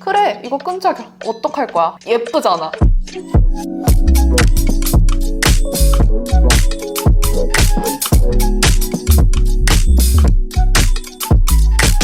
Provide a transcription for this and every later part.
그래, 이거 끈적여. 어떡할 거야? 예쁘잖아.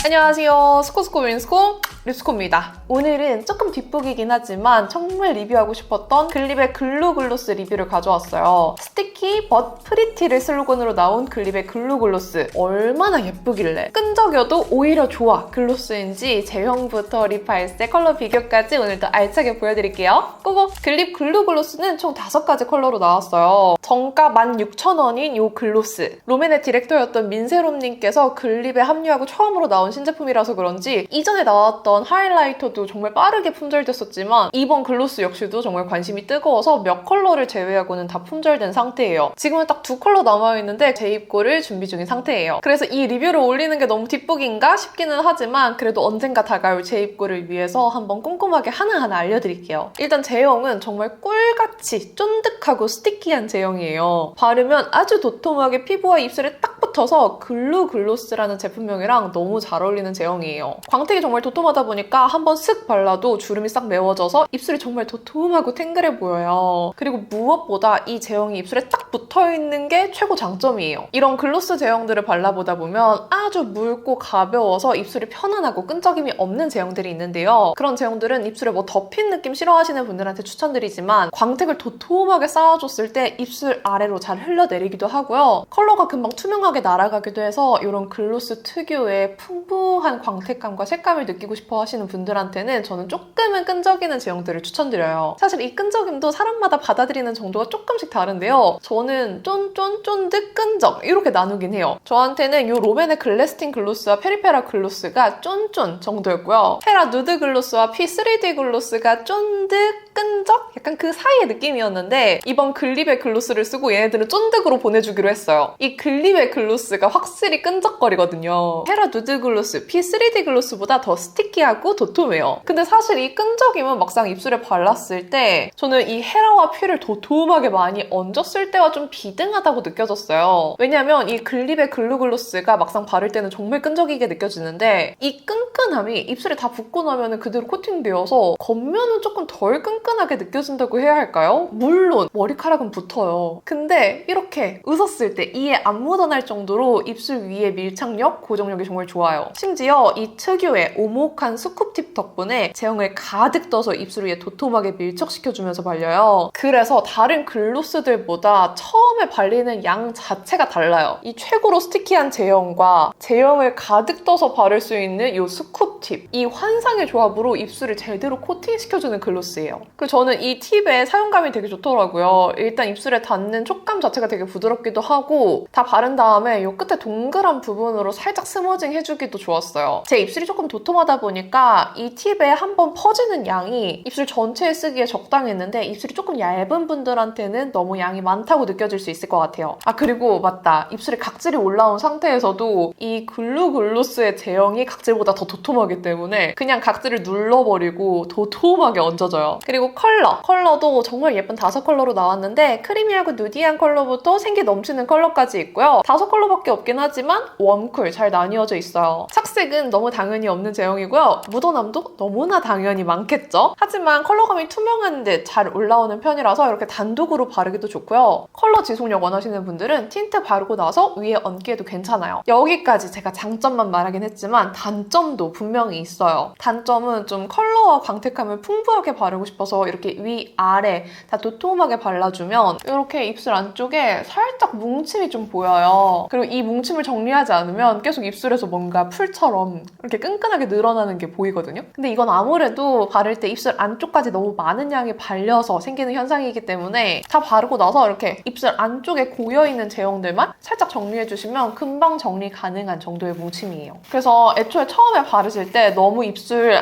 안녕하세요. 스코스코 윈스코 립스코입니다. 오늘은 조금 뒷북이긴 하지만 정말 리뷰하고 싶었던 글립의 글루글로스 리뷰를 가져왔어요. 스티키 but 프리티를 슬로건으로 나온 글립의 글루글로스. 얼마나 예쁘길래 끈적여도 오히려 좋아 글로스인지 제형부터 립 발색, 컬러 비교까지 오늘도 알차게 보여드릴게요. 고고! 글립 글루글로스는 총 5가지 컬러로 나왔어요. 정가 16,000원인 이 글로스. 롬앤의 디렉터였던 민세롬님께서 글립에 합류하고 처음으로 나온 신제품이라서 그런지 이전에 나왔던 하이라이터도 정말 빠르게 품절됐었지만 이번 글로스 역시도 정말 관심이 뜨거워서 몇 컬러를 제외하고는 다 품절된 상태예요. 지금은 딱 2컬러 남아있는데 재입고를 준비 중인 상태예요. 그래서 이 리뷰를 올리는 게 너무 뒷북인가 싶기는 하지만 그래도 언젠가 다가올 재입고를 위해서 한번 꼼꼼하게 하나하나 알려드릴게요. 일단 제형은 정말 꿀같이 쫀득하고 스티키한 제형이에요. 바르면 아주 도톰하게 피부와 입술에 딱 붙어서 글루글로스라는 제품명이랑 너무 잘 어울리는 제형이에요. 광택이 정말 도톰하다 보니까 한번 슥 발라도 주름이 싹 메워져서 입술이 정말 도톰하고 탱글해 보여요. 그리고 무엇보다 이 제형이 입술에 딱 붙어있는 게 최고 장점이에요. 이런 글로스 제형들을 발라보다 보면 아주 묽고 가벼워서 입술이 편안하고 끈적임이 없는 제형들이 있는데요. 그런 제형들은 입술에 뭐 덮인 느낌 싫어하시는 분들한테 추천드리지만 광택을 도톰하게 쌓아줬을 때 입술 아래로 잘 흘러내리기도 하고요. 컬러가 금방 투명하게 날아가기도 해서 이런 글로스 특유의 풍부한 광택감과 색감을 느끼고 싶어 하시는 분들한테는 저는 조금은 끈적이는 제형들을 추천드려요. 사실 이 끈적임도 사람마다 받아들이는 정도가 조금씩 다른데요. 저는 쫀쫀쫀득 끈적 이렇게 나누긴 해요. 저한테는 이 롬앤의 글래스틴 글로스와 페리페라 글로스가 쫀쫀 정도였고요. 페라 누드 글로스와 P3D 글로스가 쫀득 끈적? 약간 그 사이의 느낌이었는데 이번 글립의 글로스를 쓰고 얘네들은 쫀득으로 보내주기로 했어요. 이 글립의 글로스가 확실히 끈적거리거든요. 페라 누드 글로스, P3D 글로스보다 더 스티키하고 도톰해요. 근데 사실 이 끈적임은 막상 입술에 발랐을 때 저는 이 헤라와 퓨를 도톰하게 많이 얹었을 때와 좀 비등하다고 느껴졌어요. 왜냐면 이 글립의 글루글로스가 막상 바를 때는 정말 끈적이게 느껴지는데 이 끈끈함이 입술에 다 붙고 나면 그대로 코팅되어서 겉면은 조금 덜 끈끈하게 느껴진다고 해야 할까요? 물론 머리카락은 붙어요. 근데 이렇게 웃었을 때 이에 안 묻어날 정도로 입술 위의 밀착력, 고정력이 정말 좋아요. 심지어 이 특유의 오목한 스쿱팁 덕분에 제형을 가득 떠서 입술 위에 도톰하게 밀착시켜주면서 발려요. 그래서 다른 글로스들보다 처음에 발리는 양 자체가 달라요. 이 최고로 스티키한 제형과 제형을 가득 떠서 바를 수 있는 이 스쿱팁, 이 환상의 조합으로 입술을 제대로 코팅시켜주는 글로스예요. 그리고 저는 이 팁의 사용감이 되게 좋더라고요. 일단 입술에 닿는 촉감 자체가 되게 부드럽기도 하고 다 바른 다음에 이 끝에 동그란 부분으로 살짝 스머징 해주기도 좋았어요. 제 입술이 조금 도톰하다 보니까 이 팁에 한번 퍼지는 양이 입술 전체에 쓰기에 적당했는데 입술이 조금 얇은 분들한테는 너무 양이 많다고 느껴질 수 있을 것 같아요. 아 그리고 맞다. 입술에 각질이 올라온 상태에서도 이 글루글로스의 제형이 각질보다 더 도톰하기 때문에 그냥 각질을 눌러버리고 도톰하게 얹어져요. 그리고 컬러도 정말 예쁜 5컬러로 나왔는데 크리미하고 누디한 컬러부터 생기 넘치는 컬러까지 있고요. 5컬러밖에 없긴 하지만 웜쿨 잘 나뉘어져 있어요. 착색은 너무 당연히 없는 제형이고요. 묻어남도 너무나 당연히 많겠죠? 하지만 컬러감이 투명한 듯 잘 올라오는 편이라서 이렇게 단독으로 바르기도 좋고요. 컬러 지속력 원하시는 분들은 틴트 바르고 나서 위에 얹기에도 괜찮아요. 여기까지 제가 장점만 말하긴 했지만 단점도 분명히 있어요. 단점은 좀 컬러와 광택감을 풍부하게 바르고 싶어서 이렇게 위, 아래 다 도톰하게 발라주면 이렇게 입술 안쪽에 살짝 뭉침이 좀 보여요. 그리고 이 뭉침을 정리하지 않으면 계속 입술에서 뭔가 풀처럼 이렇게 끈끈하게 늘어나는 게 보이거든요. 근데 이건 아무래도 바를 때 입술 안쪽까지 너무 많은 양이 발려서 생기는 현상이기 때문에 다 바르고 나서 이렇게 입술 안쪽에 고여있는 제형들만 살짝 정리해주시면 금방 정리 가능한 정도의 뭉침이에요. 그래서 애초에 처음에 바르실 때 너무 입술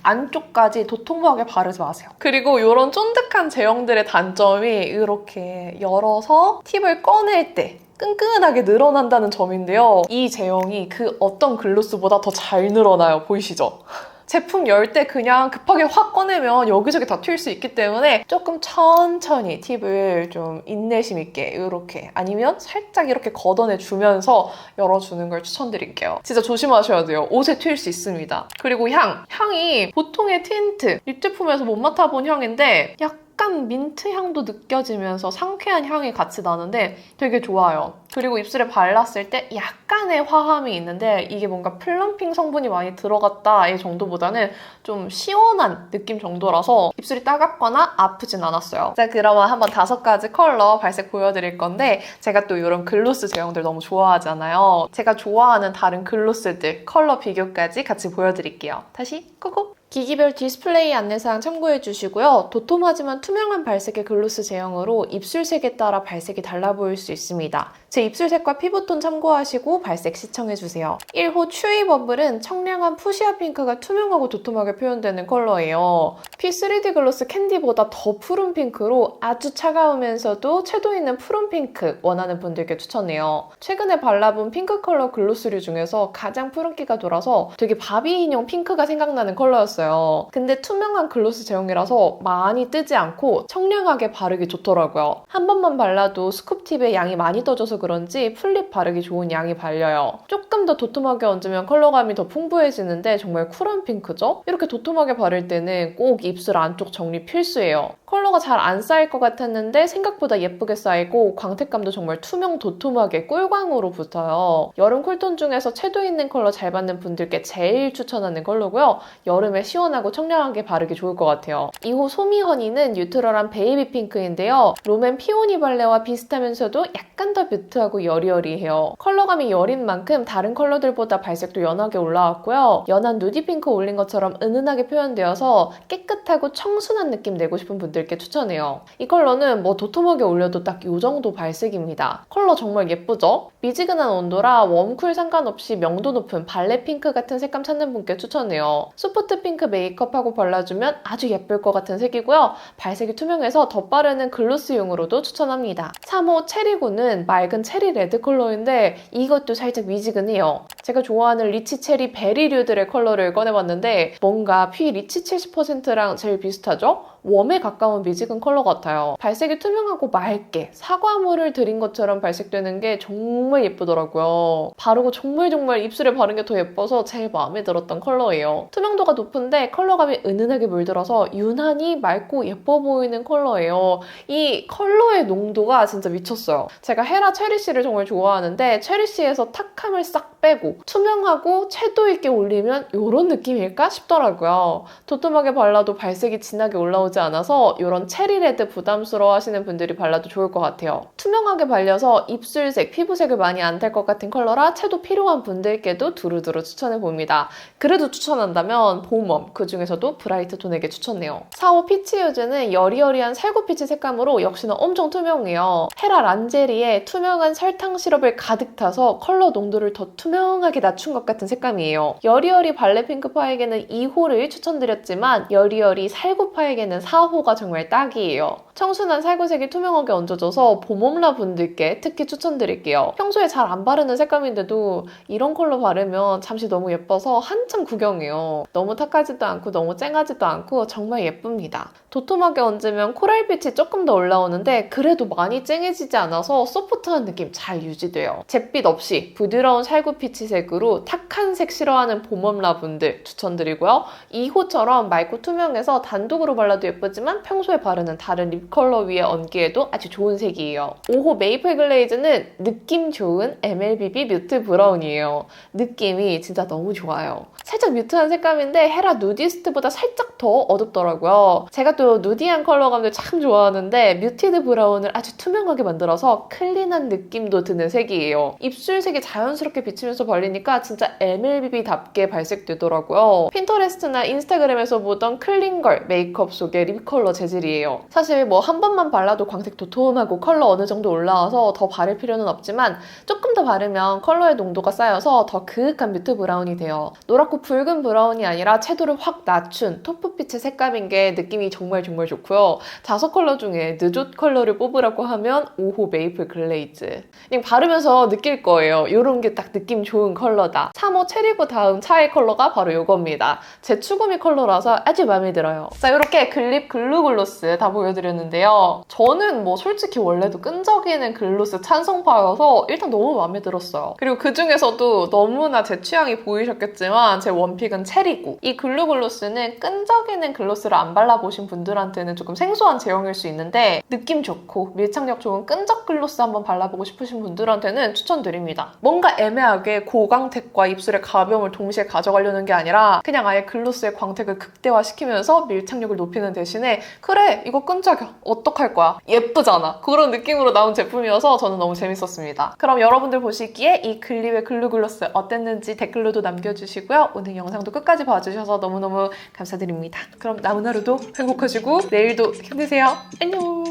안쪽까지 도톰하게 바르지 마세요. 그리고 이런 쫀득한 제형들의 단점이 이렇게 열어서 팁을 꺼낼 때 끈끈하게 늘어난다는 점인데요. 이 제형이 그 어떤 글로스보다 더 잘 늘어나요. 보이시죠? 제품 열 때 그냥 급하게 확 꺼내면 여기저기 다 튈 수 있기 때문에 조금 천천히 팁을 좀 인내심 있게 이렇게 아니면 살짝 이렇게 걷어내주면서 열어주는 걸 추천드릴게요. 진짜 조심하셔야 돼요. 옷에 튈 수 있습니다. 그리고 향이 보통의 틴트, 립 제품에서 못 맡아본 향인데 약간 민트 향도 느껴지면서 상쾌한 향이 같이 나는데 되게 좋아요. 그리고 입술에 발랐을 때 약간의 화함이 있는데 이게 뭔가 플럼핑 성분이 많이 들어갔다의 정도보다는 좀 시원한 느낌 정도라서 입술이 따갑거나 아프진 않았어요. 자, 그러면 한번 5가지 컬러 발색 보여드릴 건데 제가 또 이런 글로스 제형들 너무 좋아하잖아요. 제가 좋아하는 다른 글로스들 컬러 비교까지 같이 보여드릴게요. 다시 꾹꾹! 기기별 디스플레이 안내사항 참고해주시고요. 도톰하지만 투명한 발색의 글로스 제형으로 입술색에 따라 발색이 달라 보일 수 있습니다. 제 입술색과 피부톤 참고하시고 발색 시청해주세요. 1호 추위 버블은 청량한 푸시아 핑크가 투명하고 도톰하게 표현되는 컬러예요. P3D 글로스 캔디보다 더 푸른 핑크로 아주 차가우면서도 채도 있는 푸른 핑크 원하는 분들께 추천해요. 최근에 발라본 핑크 컬러 글로스류 중에서 가장 푸른기가 돌아서 되게 바비 인형 핑크가 생각나는 컬러였어요. 근데 투명한 글로스 제형이라서 많이 뜨지 않고 청량하게 바르기 좋더라고요. 한 번만 발라도 스쿱팁에 양이 많이 떠져서 그런지 풀립 바르기 좋은 양이 발려요. 조금 더 도톰하게 얹으면 컬러감이 더 풍부해지는데 정말 쿨한 핑크죠? 이렇게 도톰하게 바를 때는 꼭 입술 안쪽 정리 필수예요. 컬러가 잘 안 쌓일 것 같았는데 생각보다 예쁘게 쌓이고 광택감도 정말 투명 도톰하게 꿀광으로 붙어요. 여름 쿨톤 중에서 채도 있는 컬러 잘 받는 분들께 제일 추천하는 컬러고요. 여름에 시원하고 청량하게 바르기 좋을 것 같아요. 2호 소미허니는 뉴트럴한 베이비 핑크인데요. 롬앤 피오니 발레와 비슷하면서도 약간 더 뮤트하고 여리여리해요. 컬러감이 여린 만큼 다른 컬러들보다 발색도 연하게 올라왔고요. 연한 누디 핑크 올린 것처럼 은은하게 표현되어서 깨끗하고 청순한 느낌 내고 싶은 분들께 추천해요. 이 컬러는 뭐 도톰하게 올려도 딱 이 정도 발색입니다. 컬러 정말 예쁘죠? 미지근한 온도라 웜쿨 상관없이 명도 높은 발레 핑크 같은 색감 찾는 분께 추천해요. 소프트 핑크 메이크업하고 발라주면 아주 예쁠 것 같은 색이고요. 발색이 투명해서 덧바르는 글로스용으로도 추천합니다. 3호 체리고는 맑은 체리 레드 컬러인데 이것도 살짝 미지근해요. 제가 좋아하는 리치 체리 베리류들의 컬러를 꺼내봤는데 뭔가 피 리치 70%랑 제일 비슷하죠? 웜에 가까운 미지근 컬러 같아요. 발색이 투명하고 맑게 사과물을 들인 것처럼 발색되는 게 정말 예쁘더라고요. 바르고 정말 입술에 바른 게 더 예뻐서 제일 마음에 들었던 컬러예요. 투명도가 높은데 컬러감이 은은하게 물들어서 유난히 맑고 예뻐 보이는 컬러예요. 이 컬러의 농도가 진짜 미쳤어요. 제가 헤라 체리씨를 정말 좋아하는데 체리씨에서 탁함을 싹 빼고 투명하고 채도 있게 올리면 이런 느낌일까 싶더라고요. 도톰하게 발라도 발색이 진하게 올라오지 않아서 이런 체리레드 부담스러워 하시는 분들이 발라도 좋을 것 같아요. 투명하게 발려서 입술색, 피부색을 많이 안 탈 것 같은 컬러라 채도 필요한 분들께도 두루두루 추천해봅니다. 그래도 추천한다면 봄웜, 그 중에서도 브라이트 톤에게 추천해요. 4호 피치유즈는 여리여리한 살구피치 색감으로 역시나 엄청 투명해요. 헤라 란제리에 투명한 설탕 시럽을 가득 타서 컬러 농도를 더 투명하게 낮춘 것 같은 색감이에요. 여리여리 발레 핑크파에게는 2호를 추천드렸지만 여리여리 살구파에게는 4호가 정말 딱이에요. 청순한 살구색이 투명하게 얹어져서 봄웜라 분들께 특히 추천드릴게요. 평소에 잘 안 바르는 색감인데도 이런 컬러 바르면 잠시 너무 예뻐서 한참 구경해요. 너무 탁하지도 않고 너무 쨍하지도 않고 정말 예쁩니다. 도톰하게 얹으면 코랄빛이 조금 더 올라오는데 그래도 많이 쨍해지지 않아서 소프트한 느낌 잘 유지돼요. 잿빛 없이 부드러운 살구피치색으로 탁한 색 싫어하는 봄웜라 분들 추천드리고요. 2호처럼 맑고 투명해서 단독으로 발라도 예쁘지만 평소에 바르는 다른 립 컬러 위에 얹기에도 아주 좋은 색이에요. 5호 메이플 글레이즈는 느낌 좋은 MLBB 뮤트 브라운이에요. 느낌이 진짜 너무 좋아요. 살짝 뮤트한 색감인데 헤라 누디스트보다 살짝 더 어둡더라고요. 제가 또 누디한 컬러감들 참 좋아하는데 뮤티드 브라운을 아주 투명하게 만들어서 클린한 느낌도 드는 색이에요. 입술색이 자연스럽게 비치면서 발리니까 진짜 MLBB답게 발색되더라고요. 핀터레스트나 인스타그램에서 보던 클린걸 메이크업 속의 립 컬러 재질이에요. 사실 뭐 한 번만 발라도 광택 도톰하고 컬러 어느 정도 올라와서 더 바를 필요는 없지만 조금 더 바르면 컬러의 농도가 쌓여서 더 그윽한 뮤트 브라운이 돼요. 노랗고 붉은 브라운이 아니라 채도를 확 낮춘 토프빛의 색감인 게 느낌이 정말 좋고요. 5컬러 중에 느조 컬러를 뽑으라고 하면 5호 메이플 글레이즈. 그냥 바르면서 느낄 거예요. 이런 게 딱 느낌 좋은 컬러다. 3호 체리고 다음 차의 컬러가 바로 이겁니다. 제 추구미 컬러라서 아주 마음에 들어요. 자, 이렇게 글립 글루글로스 다 보여드렸는데요. 저는 뭐 솔직히 원래도 끈적이는 글로스 찬성파여서 일단 너무 마음에 들었어요. 그리고 그 중에서도 너무나 제 취향이 보이셨겠지만 제 원픽은 체리고. 이 글루글로스는 끈적이는 글로스를 안 발라보신 분들한테는 조금 생소한 제형일 수 있는데 느낌 좋고 밀착력 좋은 끈적 글로스 한번 발라보고 싶으신 분들한테는 추천드립니다. 뭔가 애매하게 고광택과 입술의 가벼움을 동시에 가져가려는 게 아니라 그냥 아예 글로스의 광택을 극대화시키면서 밀착력을 높이는 대신에 그래 이거 끈적여 어떡할 거야 예쁘잖아 그런 느낌으로 나온 제품이어서 저는 너무 재밌었습니다. 그럼 여러분들 보시기에 이 글립의 글루글로스 어땠는지 댓글로도 남겨주시고요. 오늘 영상도 끝까지 봐주셔서 너무너무 감사드립니다. 그럼 남은 하루도 행복하시고 내일도 힘내세요. 안녕.